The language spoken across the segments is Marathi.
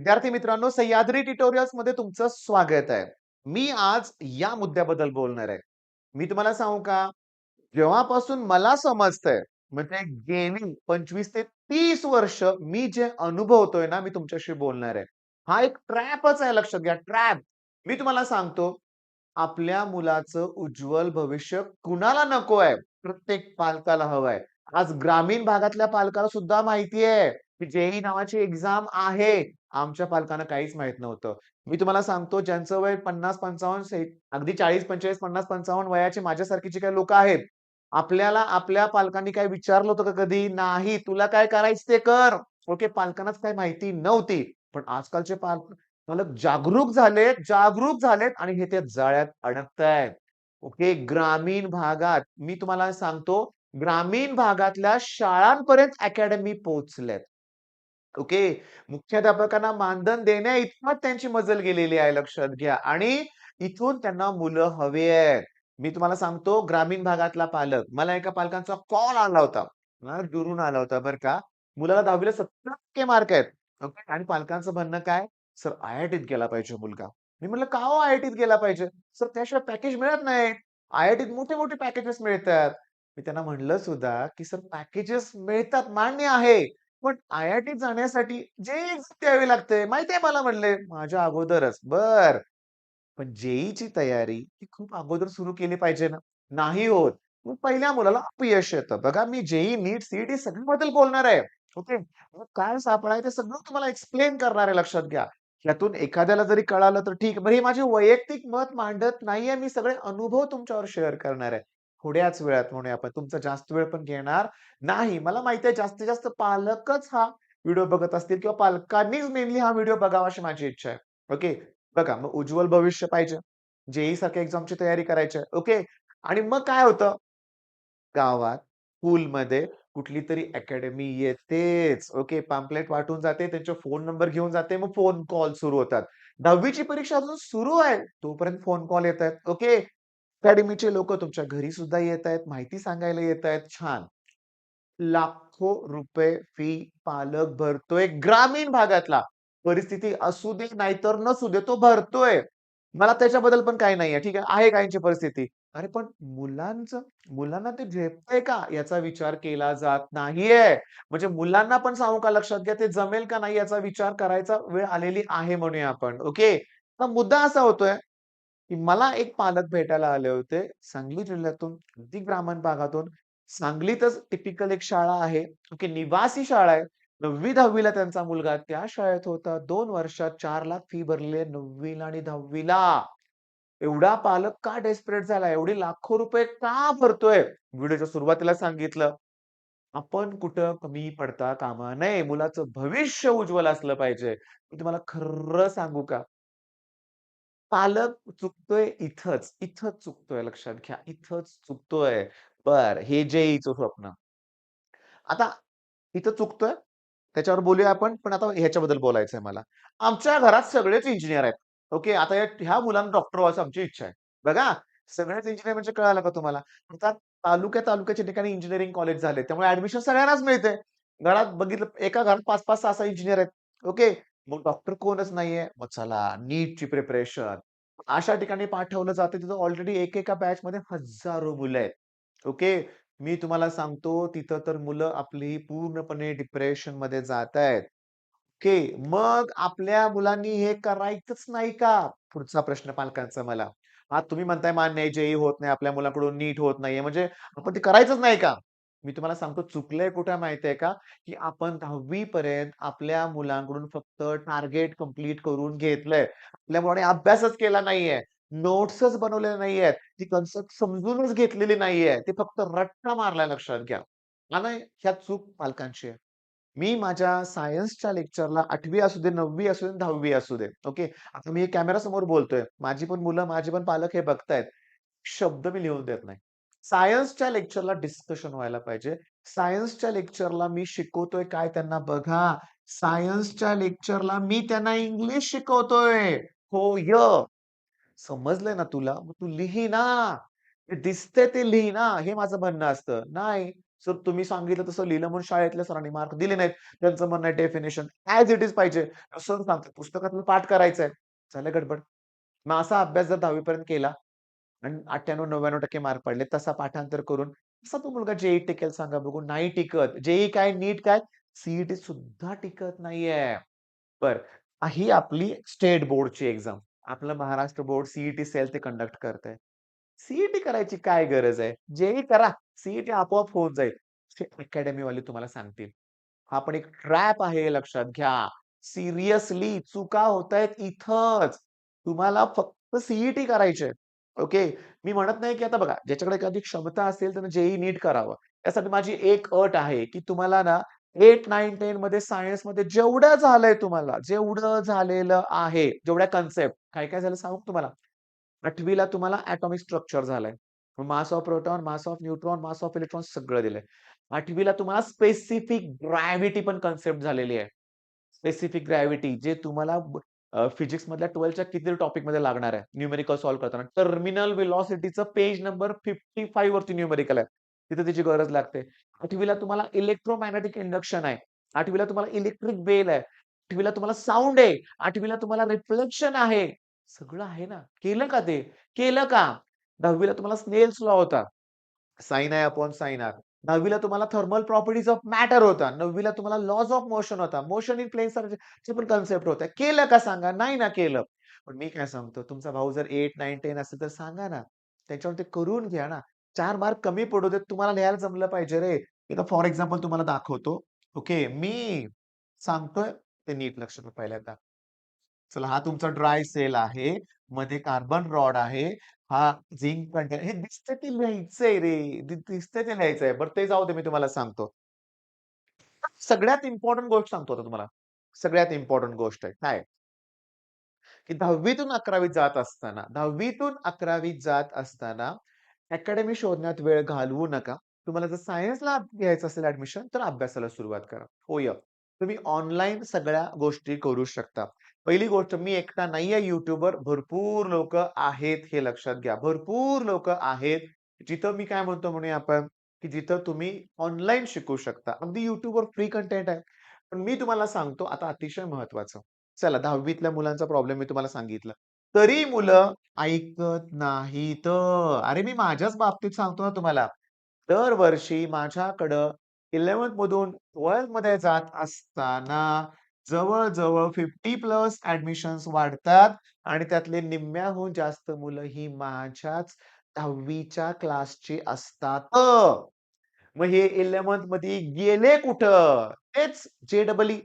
विद्यार्थी मित्रांनो, सह्याद्री ट्युटोरियल्स मध्ये तुमचं स्वागत आहे. मी आज या मुद्द्याबद्दल बोलणार आहे. मी तुम्हाला सांगू का? जेव्हापासून मला समजतंय, म्हणजे गेली 25 ते 30 वर्ष मी जे अनुभवतोय ना, मी तुमच्याशी बोलणार आहे. हा एक ट्रॅपच आहे, लक्षात घ्या, ट्रॅप. मी तुम्हाला सांगतो, आपल्या मुलाचं उज्ज्वल भविष्य कुणाला नको आहे? प्रत्येक पालकाला हवंय. आज ग्रामीण भागातल्या पालकाला सुद्धा माहिती आहे, की जे नावाची एक्झाम आहे. आमच्या पालकांना काहीच माहीत नव्हतं. मी तुम्हाला सांगतो, ज्यांचं वय 50-55 अगदी 40-45, 50-55 वयाची माझ्यासारखी जी काही लोकं आहेत, आपल्याला आपल्या पालकांनी काय विचारलं होतं का कधी? नाही. तुला काय करायचं ते कर. ओके. पालकांनाच काही माहिती नव्हती. पण आजकालचे पालक जागरूक झालेत आणि हे त्या जाळ्यात अडकतायत. ओके. ग्रामीण भागात मी तुम्हाला सांगतो, ग्रामीण भागातल्या शाळांपर्यंत अकॅडमी पोहोचल्यात. ओके. मुख्याध्यापकांना मानधन देण्याइतपत त्यांची मजल गेलेली आहे, लक्षात घ्या. आणि इथून त्यांना मुलं हवी आहेत. मी तुम्हाला सांगतो, ग्रामीण भागातला पालक, मला एका पालकांचा कॉल आला होता. दुरून आला होता बरं का. मुलाला 10वी 70% मार्क आहेत. ओके. आणि पालकांचं म्हणणं काय? "सर, आय-आय-टीत गेला पाहिजे मुलगा." मी म्हटलं, "का हो आय-आय-टीत गेला पाहिजे?" "सर, त्याशिवाय पॅकेज मिळत नाही. आय-आय-टीत मोठे-मोठे पॅकेजेस मिळतात." मी त्यांना म्हटलं सुद्धा, की "सर, पॅकेजेस मिळतात, मान्य आहे. पण आय-आय-टीत जाण्यासाठी जे द्यावी लागते, माहिती आहे मला," म्हणले, "माझ्या अगोदरच." "बरं, पण जे तयारी ही खूप अगोदर सुरू केली पाहिजे ना." "नाही होत." मग पहिल्या मुलाला अपयश येतं. बघा, मी जे नीट, सी सगळ्याबद्दल बोलणार आहे. ओके. मग काय सापळा आहे ते सगळं तुम्हाला एक्सप्लेन करणार आहे, लक्षात घ्या. यातून एखाद्याला जरी कळालं तर ठीक. बरं, हे माझे वैयक्तिक मत मांडत नाहीये. मी सगळे अनुभव तुमच्यावर शेअर करणार आहे. थोड्याच वेळात म्हणूया आपण. तुमचा जास्त वेळ पण घेणार नाही. मला माहिती आहे जास्तीत जास्त पालकच हा व्हिडिओ बघत असतील किंवा पालकांनीच मेनली हा व्हिडिओ बघावा अशी माझी इच्छा आहे. ओके. बघा, मग उज्ज्वल भविष्य पाहिजे. जे सारख्या एक्झामची तयारी करायची आहे. ओके. आणि मग काय होतं? गावात, स्कूलमध्ये कुठलीतरी अकॅडमी येतेच. ओके. पॅम्फलेट वाटून जाते, त्यांचे फोन नंबर घेऊन जाते, मग फोन कॉल सुरू होतात. 10वी ची परीक्षा अजून सुरू आहे, तोपर्यंत फोन कॉल येतायत. ओके. अकॅडमीचे लोकं तुमच्या घरी सुद्धा येतायत, माहिती सांगायला येतायत. छान. लाखो रुपये फी पालक भरतोय ग्रामीण भागातला. परिस्थिती असू दे नाहीतर नसू दे, तो भरतोय. मला त्याच्याबद्दल पण काही नाहीये. ठीक आहे. आहे काहींची परिस्थिती. अरे पण मुलांना ते झेपतंय का? याचा विचार केला जात नाहीये. म्हणजे मुलांना पण सांगू का, लक्षात घ्या, ते जमेल का नाही याचा विचार करायचा वेळ आलेली आहे म्हणूया आपण. ओके. तर मुद्दा असा होतोय, की मला एक पालक भेटायला आले होते. सांगली जिल्ह्यातून, अगदी ग्रामीण भागातून. सांगलीतच टिपिकल एक शाळा आहे. ओके. निवासी शाळा आहे. 9वी-10वी त्यांचा मुलगा त्या शाळेत होता. 2 वर्षात 4 लाख फी भरली आहे 9वी आणि 10वी. एवढा पालक का डेस्परेट झाला? एवढे लाखो रुपये का भरतोय? व्हिडिओच्या सुरुवातीला सांगितलं. आपण कुठं कमी पडता कामा नये. मुलाचं भविष्य उज्ज्वल असलं पाहिजे. मी तुम्हाला खरं सांगू का? पालक चुकतोय इथंच चुकतोय, लक्षात घ्या. इथंच चुकतोय. बरं, हे जे-ई-चं स्वप्न. आता इथं चुकतोय, त्याच्यावर बोलूया आपण. पण आता ह्याच्याबद्दल बोलायचंय मला. आमच्या घरात सगळेच इंजिनिअर आहेत. ओके. आता ह्या मुलांना डॉक्टर व्हायची आमची इच्छा आहे. बघा, सगळेच इंजिनिअर म्हणजे कळालं का तुम्हाला? आता तालुक्याच्या ठिकाणी इंजिनिअरिंग कॉलेज झाले. त्यामुळे ॲडमिशन सगळ्यांनाच मिळते. घरात बघितलं, एका घरात 5-5, 6-6 इंजिनिअर आहेत. ओके. मग डॉक्टर कोणच नाहीये. मग चला नीटची प्रिपरेशन. अशा ठिकाणी पाठवलं जातं. तिथं ऑलरेडी एकेका बॅचमध्ये हजारो मुलं आहेत. ओके. मी तुम्हाला सांगतो, तिथं तर मुलं आपली पूर्णपणे डिप्रेशनमध्ये जातायत. ओके. मग आपल्या मुलांनी हे करायचंच नाही का? पुढचा प्रश्न पालकांचा मला. हां, तुम्ही म्हणताय मान्य आहे, जे होत नाही, आपल्या मुलाकडून नीट होत नाहीये, म्हणजे आपण ते करायचंच नाही का? मी तुम्हाला सांगतो, चुकलंय कुठे माहिती का? की आपण 10वी पर्यंत आपल्या मुलांकडून फक्त टार्गेट कंप्लीट करून घेतलंय. आपल्या मुलाने अभ्यासच केला नाहीये. नोट्सच बनवलेल्या नाहीयेत. ती कन्सेप्ट समजूनच घेतलेली नाहीये. ते फक्त रट्टा मारलाय, लक्षात घ्या. आणि ह्यात चूक पालकांची आहे. मी माझ्या सायन्सच्या लेक्चरला 8वी असू दे, 9वी असू दे, 10वी असू दे. ओके. आता मी कॅमेरा समोर बोलतोय. माझी पण मुलं, माझे पण पालक हे बघतायत. शब्द मी लिहून देत नाही. सायन्सच्या लेक्चरला डिस्कशन व्हायला पाहिजे. सायन्सच्या लेक्चरला मी शिकवतोय काय त्यांना बघा. सायन्सच्या लेक्चरला मी त्यांना इंग्लिश शिकवतोय. हो, समजलंय ना तुला? मग तू लिही ना. ते दिसतंय ते लिही ना, हे माझं म्हणणं असतं. नाही. सर तुम्ही सांगितलं तसं लिहिलं म्हणून शाळेतल्या सरांनी मार्क दिले नाहीत. त्यांचं म्हणणं आहे डेफिनिशन ॲज इट इज पाहिजे. सर सांगतात पुस्तकातलं पाठ करायचंय. झालं गडबड. मग असा अभ्यास जर 10वी पर्यंत केला आणि 98-99% मार्क पडले, तसा पाठांतर करून कसा तो मुलगा जे टिकेल सांगा बघू? नाही टिकत. काय, नीट काय, सी सुद्धा टिकत नाहीये. बरं. ही आपली स्टेट बोर्डची एक्झाम. आपलं महाराष्ट्र बोर्ड सी सेल ते कंडक्ट करतंय. सी करायची काय गरज आहे? जे करा. सी आपोआप होऊन जाईल. अकॅडमीवाले तुम्हाला सांगतील. हा पण एक ट्रॅप आहे हे लक्षात घ्या. सिरियसली चुका होतायत इथंच. तुम्हाला फक्त सी करायची आहे. ओके. मी म्हणत नाही, की आता बघा ज्याच्याकडे एखादी क्षमता असेल त्यानं नीट करावं. त्यासाठी माझी एक अट आहे, की तुम्हाला ना 8, 9, 10 मध्ये सायन्समध्ये जेवढं झालंय तुम्हाला, जेवढं झालेलं आहे, जेवढ्या कन्सेप्ट काय-काय झालं सांगू तुम्हाला? 8वी तुम्हाला एटॉमिक स्ट्रक्चर झालंय. Mass of proton, mass of neutron, mass of electron सगळं दिलंय. 8वी तुम्हाला स्पेसिफिक ग्रॅव्हिटी पण कन्सेप्ट झालेली आहे. स्पेसिफिक ग्रॅव्हिटी जे तुम्हाला फिजिक्स मधल्या 12च्या किती टॉपिकमध्ये लागणार आहे, न्यूमेरिकल सॉल्व्ह करताना. टर्मिनल व्हेलॉसिटीचं पेज नंबर 55 वरती न्यूमेरिकल आहे. तिथे त्याची गरज लागते. 8वी तुम्हाला इलेक्ट्रोमॅग्नेटिक इंडक्शन आहे. 8वी तुम्हाला इलेक्ट्रिक बेल आहे. 8वी तुम्हाला साउंड आहे. 8वी तुम्हाला रिफ्लेक्शन आहे. सगळं आहे ना. केलं का ते? केलं का? 10वी तुम्हाला स्नेल्स लॉ होता. साइन आहे अपॉन साइन आर. 10वी तुम्हाला थर्मल प्रॉपर्टीज ऑफ मॅटर होता. 9वी तुम्हाला लॉज ऑफ मोशन होता. मोशन इन प्लेन चे पण कन्सेप्ट होत्या. केलं का सांगा? नाही ना केलं. पण मी काय सांगतो, तुमचा भाऊ जर 8, 9, 10 असेल तर सांगा ना. त्याच्यावर ते करून घ्या ना. 4 मार्क कमी पडू देत. तुम्हाला लिहायला जमलं पाहिजे रे. आता फॉर एक्झाम्पल तुम्हाला दाखवतो. ओके. मी सांगतोय ते नीट लक्ष द्या पहिल्यांदा. चला हा तुमचा ड्राय सेल आहे. मध्ये कार्बन रॉड आहे. हा झिंक कंटेन हे दिसतं ते लिहायचंय रे. दिसतंय ते लिहायचंय. बरं ते जाऊ दे मी तुम्हाला सांगतो. सगळ्यात इम्पोर्टंट गोष्ट सांगतो आता तुम्हाला. सगळ्यात इम्पोर्टंट गोष्ट आहे. काय? की 10वी 11वीत जात असताना अकॅडमी शोधण्यात वेळ घालवू नका. तुम्हाला जर सायन्सला घ्यायचं असेल ॲडमिशन तर अभ्यासाला सुरुवात करा. होय. तुम्ही ऑनलाईन सगळ्या गोष्टी करू शकता. पहिली गोष्ट मी एकटा नाहीये YouTubeवर भरपूर लोकं आहेत हे लक्षात घ्या. भरपूर लोकं आहेत. जिथं मी काय म्हणतो म्हणूया आपण, की जिथं तुम्ही ऑनलाईन शिकू शकता. अगदी YouTubeवर फ्री कंटेंट आहे. पण मी तुम्हाला सांगतो आता अतिशय महत्त्वाचं. चला 10वीतल्या मुलांचा प्रॉब्लेम मी तुम्हाला सांगितलं. तरी मुलं ऐकत नाहीत. अरे मी माझ्याच बाबतीत सांगतो ना तुम्हाला. दरवर्षी माझ्याकडं 11th मधून 12th मध्ये जात असताना जवळ-जवळ 50 प्लस ॲडमिशन्स वाढतात आणि त्यातले निम्म्याहून जास्त मुलं ही माझ्याच 10वीच्या क्लासची असतात. मग हे 11th मध्ये गेले कुठं? तेच जे-ई-ई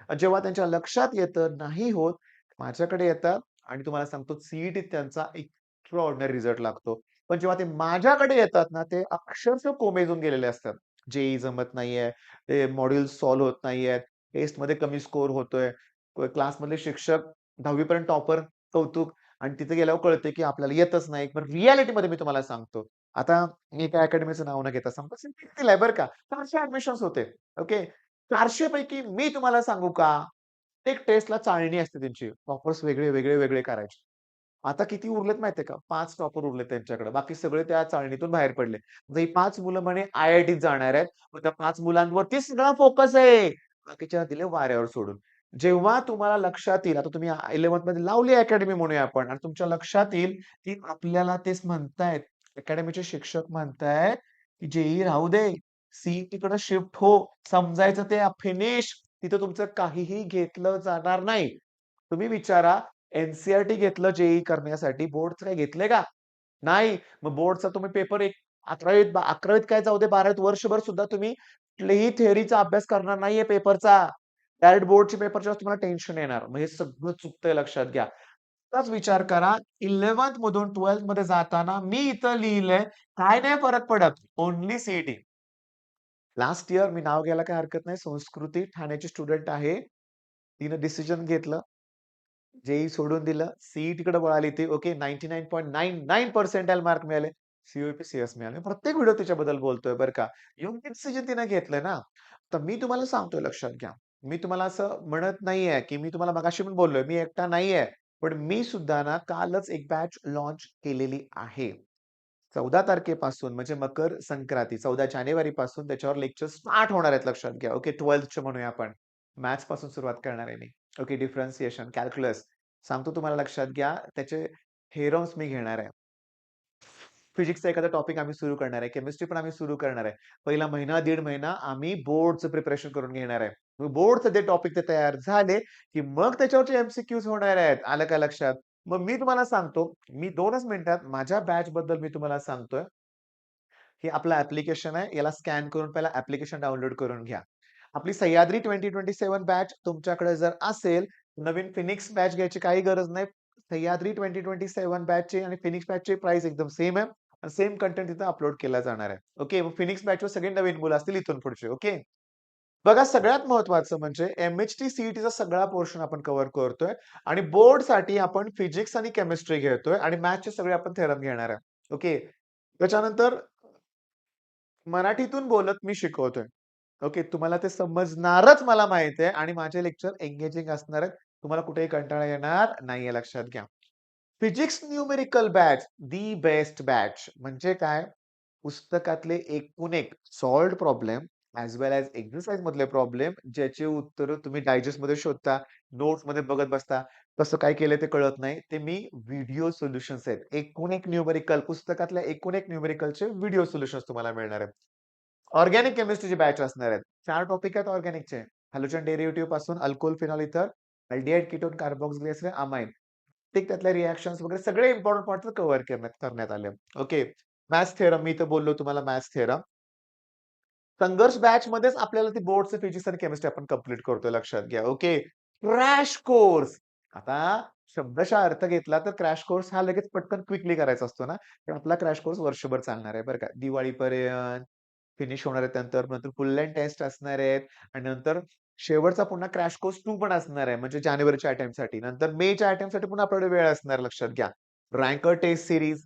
जेव्हा त्यांच्या लक्षात येतं, नाही होत, माझ्याकडे येतात आणि तुम्हाला सांगतो सी त्यांचा एक्स्ट्राऑर्डिनरी रिझल्ट लागतो. पण जेव्हा ते माझ्याकडे येतात ना, ते अक्षरशः कोमेजून गेलेले असतात. जे जमत नाहीये, ते मॉड्यूल्स सॉल्व्ह होत नाहीयेत, टेस्टमध्ये कमी स्कोर होतोय. क्लासमधले शिक्षक 10वी पर्यंत टॉपर कौतुक आणि तिथे गेल्यावर कळते, की आपल्याला येतच नाही. पण रिअॅलिटीमध्ये मी तुम्हाला सांगतो. आता मी एका अकॅडमीचं नाव न घेता सांगतो. दिलंय बरं का. 400 ॲडमिशन्स होते. ओके. 400 पैकी मी तुम्हाला सांगू का? प्रत्येक टेस्टला चाळणी असते त्यांची. टॉपर्स वेगळे करायचे. आता किती उरलेत माहितीये का? 5 टॉपर उरलेत त्यांच्याकडे. बाकी सगळे त्या चाळणीतून बाहेर पडले. आता ही 5 मुलं म्हणे आय-आय-टीत जाणार आहेत. मग त्या 5 मुलांवरती सगळा फोकस आहे. बाकीच्या दिले वाऱ्यावर सोडून. जेव्हा तुम्हाला लक्षात येईल, आता तुम्ही 11th मध्ये लावली अकॅडमी म्हणूया आपण आणि तुमच्या लक्षात येईल, की आपल्याला तेच म्हणतायत. अकॅडमीचे शिक्षक म्हणतायत, की जे राहू दे. सी-ई-टीकडे शिफ्ट हो. समजायचं ते फिनिश. तिथं तुमचं काहीही घेतलं जाणार नाही. तुम्ही विचारा एन-सी-ई-आर-टी घेतलं जे करण्यासाठी, बोर्डचं काही घेतलंय का? नाही. मग बोर्डचा तुम्ही पेपर एक 11वीत काय जाऊ दे 12वीत वर्षभर सुद्धा तुम्ही कुठल्याही थिअरीचा अभ्यास करणार नाहीये पेपरचा. डायरेक्ट बोर्डचे पेपरच्या वेळेस तुम्हाला टेन्शन येणार. मग हे सगळं चुकतंय लक्षात घ्या. आत्ताच विचार करा 11th मधून 12th मध्ये जाताना मी इथं लिहिलंय, काय नाही फरक पडत. ओन्ली सी लास्ट इयर मी नाव घ्यायला काही हरकत नाही. संस्कृती ठाण्याची स्टुडंट आहे. तिनं डिसिजन घेतलं. जे सोडून दिलं. सी-ई-टीकडे वळाली ती. ओके 99.99 पर्सेंटाइल मार्क मिळाले. सी-ओ-पी-सी-एस मिळाले. प्रत्येक व्हिडिओ तिच्याबद्दल बोलतोय बरं का. योग्य डिसिजन तिने घेतलंय ना. तर मी तुम्हाला सांगतोय लक्षात घ्या. मी तुम्हाला असं म्हणत नाहीये, की मी तुम्हाला मगाशी पण बोललोय, मी एकटा नाहीये. पण मी सुद्धा ना कालच एक बॅच लॉन्च केलेली आहे. 14 तारखेपासून म्हणजे मकर संक्रांती 14 जानेवारीपासून त्याच्यावर लेक्चर स्टार्ट होणार आहेत लक्षात घ्या. ओके 12th म्हणूया आपण. मॅथ्स पासून सुरुवात करणार आहे मी. ओके डिफरन्शिएशन, कॅल्क्युलस सांगतो तुम्हाला लक्षात घ्या. त्याचे थेरम्स मी घेणार आहे. फिजिक्सचा एखादा टॉपिक आम्ही सुरू करणार आहे. केमिस्ट्री पण आम्ही सुरू करणार आहे. पहिला महिना, दीड महिना आम्ही बोर्डचं प्रिपरेशन करून घेणार आहे. बोर्डचे ते टॉपिक ते तयार झाले, की मग त्याच्यावरचे एम-सी-क्यूज होणार आहेत. आलं का लक्षात? मग मी तुम्हाला सांगतो, मी 2च मिनिटात माझ्या बॅचबद्दल मी तुम्हाला सांगतोय. हे आपलं ॲप्लिकेशन आहे. याला स्कॅन करून पहिला ॲप्लिकेशन डाउनलोड करून घ्या. आपली सह्याद्री 2027 बॅच तुमच्याकडे जर असेल, नवीन फिनिक्स बॅच घ्यायची काही गरज नाही. सह्याद्री 2027 बॅचची आणि फिनिक्स बॅचची प्राइस एकदम सेम आहे. आणि सेम कंटेंट तिथं अपलोड केला जाणार आहे. ओके. मग फिनिक्स बॅचवर सगळे नवीन मुलं असतील इथून पुढचे. ओके. बघा सगळ्यात महत्त्वाचं म्हणजे एम-एच-टी, सी-ई-टीचा सगळा पोर्शन आपण कव्हर करतोय आणि बोर्डसाठी आपण फिजिक्स आणि केमिस्ट्री घेतोय आणि मॅथ्सचे सगळे आपण थेरम घेणार आहे. ओके. त्याच्यानंतर मराठीतून बोलत मी शिकवतोय. ओके. तुम्हाला ते समजणारच मला माहिती आहे आणि माझे लेक्चर एंगेजिंग असणार आहेत. तुम्हाला कुठेही कंटाळा येणार नाहीये लक्षात घ्या. Physics numerical batch, the best batch म्हणजे काय? पुस्तकातले एकूण एक सॉल्व्हड प्रॉब्लेम ॲज वेल ॲज एक्सरसाइज मधले प्रॉब्लेम ज्याची उत्तरं तुम्ही डायजेस्टमध्ये शोधता, नोट्समध्ये बघत बसता. कसं काय केलंय ते कळत नाही. ते मी व्हिडिओ सोल्युशन्स आहेत. एकूण एक न्यूमेरिकल पुस्तकातल्या एकूण एक न्यूमेरिकलचे व्हिडिओ सोल्युशन्स तुम्हाला मिळणार आहेत. ऑर्गॅनिक केमिस्ट्रीची बॅच असणार आहेत. 4 टॉपिक आहेत ऑर्गॅनिकचे. हॅलोजन डेरिव्हेटिव्ह पासून अल्कोहोल, फिनॉल, इथर, अल्डिहाइड, कीटोन, कार्बोक्सिलेज, अमाइन. प्रत्येक त्यातल्या रिएक्शन्स वगैरे सगळे इम्पोर्टंट पॉइंट्स कव्हर करण्यात आले. ओके. मॅथ्स थेरम मी इथं बोललो तुम्हाला मॅथ्स थेरम. संघर्ष बॅच मध्येच आपल्याला ती बोर्डचं फिजिक्स आणि केमिस्ट्री आपण कंप्लीट करतोय लक्षात घ्या. ओके. Crash course. आता शब्दशः अर्थ घेतला तर क्रॅश कोर्स हा लगेच पटकन क्विकली करायचा असतो ना. पण आपला क्रॅश कोर्स वर्षभर चालणार आहे बरं का. दिवाळीपर्यंत फिनिश होणार आहे नंतर फुल लेंथ टेस्ट असणार आहेत आणि नंतर शेवटचा पुन्हा क्रॅश कोर्स 2 पण असणार आहे. म्हणजे जानेवारीच्या अटेम्प्टसाठी. नंतर मेच्या अटेम्प्टसाठी पुन्हा आपल्याकडे वेळ असणार लक्षात घ्या. रँकर टेस्ट सीरीज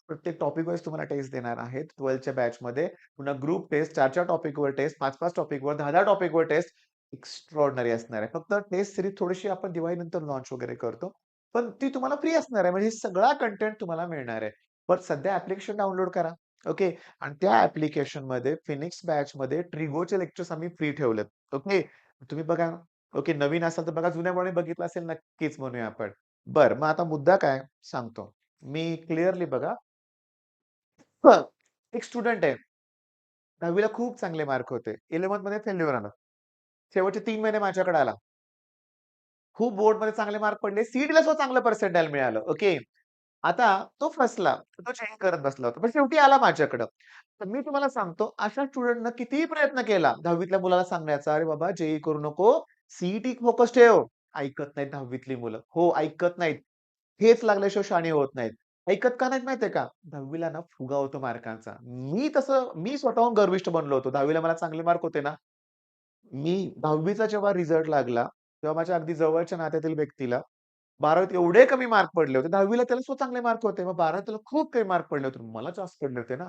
प्रत्येक टॉपिक वाईज तुम्हाला टेस्ट देणार आहेत 12च्या बॅचमध्ये. पुन्हा ग्रुप टेस्ट 4-4 टॉपिकवर टेस्ट, 5-5 टॉपिकवर, 10-10 टॉपिकवर टेस्ट एक्स्ट्राऑर्डिनरी असणार आहे. फक्त टेस्ट सीरीज थोडीशी आपण दिवाळीनंतर लॉन्च वगैरे करतो. पण ती तुम्हाला फ्री असणार आहे. म्हणजे सगळा कंटेंट तुम्हाला मिळणार आहे. पण सध्या ॲप्लिकेशन डाउनलोड करा. ओके. आणि त्या ॲप्लिकेशनमध्ये फिनिक्स बॅचमध्ये ट्रिगोचे लेक्चर्स आम्ही फ्री ठेवलेत. ओके. तुम्ही बघा. ओके. नवीन असाल तर बघा. जुन्यापणी बघितलं असेल नक्कीच म्हणूया आपण. बरं मग आता मुद्दा काय सांगतो. मी क्लिअरली बघा. हं. एक स्टुडंट आहे. 10वी ला खूप चांगले मार्क होते. 11th मध्ये फेल्युअर आलं. शेवटचे 3 महिने माझ्याकडे आला. खूप बोर्डमध्ये चांगले मार्क पडले. सी-ई-टीला सुद्धा चांगलं पर्सेंटाइल मिळालं. ओके. आता तो फसला. तो चेंज करत बसला होता. पण शेवटी आला माझ्याकडं. तर मी तुम्हाला सांगतो, अशा स्टुडंटनं कितीही प्रयत्न केला 10वीतल्या मुलाला सांगण्याचा, "अरे बाबा जे करू नको, सी फोकस ठेव." ऐकत नाहीत 10वीतली मुलं. हो, ऐकत नाहीत. हेच लागल्याशिवाय शहाणे होत नाहीत. ऐकत का नाहीत माहितीये का? 10वी ना फुगा होतो मार्कांचा. मी स्वतःहून गर्विष्ठ बनलो होतो. 10वी मला चांगले मार्क होते ना, मी 10वी जेव्हा रिझल्ट लागला, तेव्हा माझ्या अगदी जवळच्या नात्यातील व्यक्तीला 12वीत एवढे कमी मार्क पडले होते. 10वी त्याला सुद्धा चांगले मार्क होते. मग 12वीत त्याला खूप कमी मार्क पडले होते. मला जास्त पडले होते ना.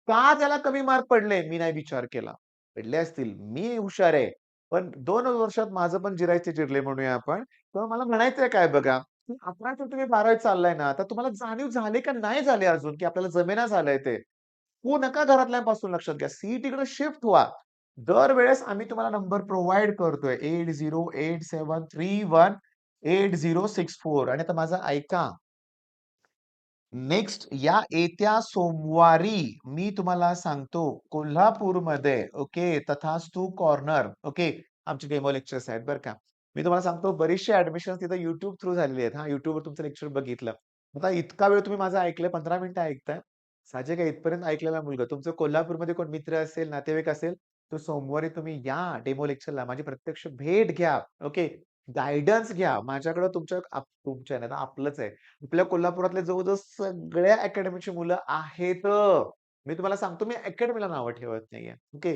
का त्याला कमी मार्क पडले? मी नाही विचार केला. पडले असतील. मी हुशार आहे. पण 2 वर्षात माझं पण जिरायचे जिरले म्हणूया आपण. तेव्हा मला म्हणायचंय काय बघा, की आता तर तुम्ही 12वीत चाललाय ना, आता तुम्हाला जाणीव झाली का नाही झाली अजून, की आपल्याला जमेना झालंय ते. हो नका घरातल्यांपासून लक्षात घ्या. सी-ई-टीकडे शिफ्ट व्हा. दरवेळेस आम्ही तुम्हाला नंबर प्रोव्हाईड करतोय 8087318064 आणि आता माझं ऐका. नेक्स्ट या येत्या सोमवारी मी तुम्हाला सांगतो कोल्हापूरमध्ये ओके तथास्तू कॉर्नर ओके आमचे डेमो लेक्चर्स आहेत बरं का. मी तुम्हाला सांगतो बरेचसे ऍडमिशन तिथे YouTube थ्रू झालेले आहेत. हां, YouTubeवर तुमचं लेक्चर बघितलं. आता इतका वेळ तुम्ही माझं ऐकलंय 15 मिनिटं ऐकताय. साहजिक आहे इथपर्यंत ऐकलेला मुलगा तुमचं कोल्हापूरमध्ये कोण मित्र असेल, नातेवाईक असेल, तर सोमवारी तुम्ही या डेमो लेक्चरला माझी प्रत्यक्ष भेट घ्या. ओके. गाईडन्स घ्या. माझ्याकडे तुमच्या नाही, आता आपलंच आहे. आपल्या कोल्हापुरातले जवळ-जवळ सगळ्या अकॅडमीची मुलं आहेत. मी तुम्हाला सांगतो मी अकॅडमीला नावं ठेवत नाहीये. ओके.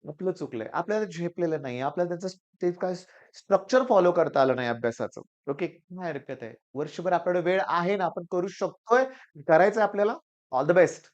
आपलं चुकलंय. आपल्याला झेपलेलं नाहीये. आपल्याला त्याचं ते काय स्ट्रक्चर फॉलो करता आलं नाही अभ्यासाचं. ओके. काय हरकत आहे. वर्षभर आपल्याकडे वेळ आहे ना, आपण करू शकतोय. करायचंय आपल्याला. All the best.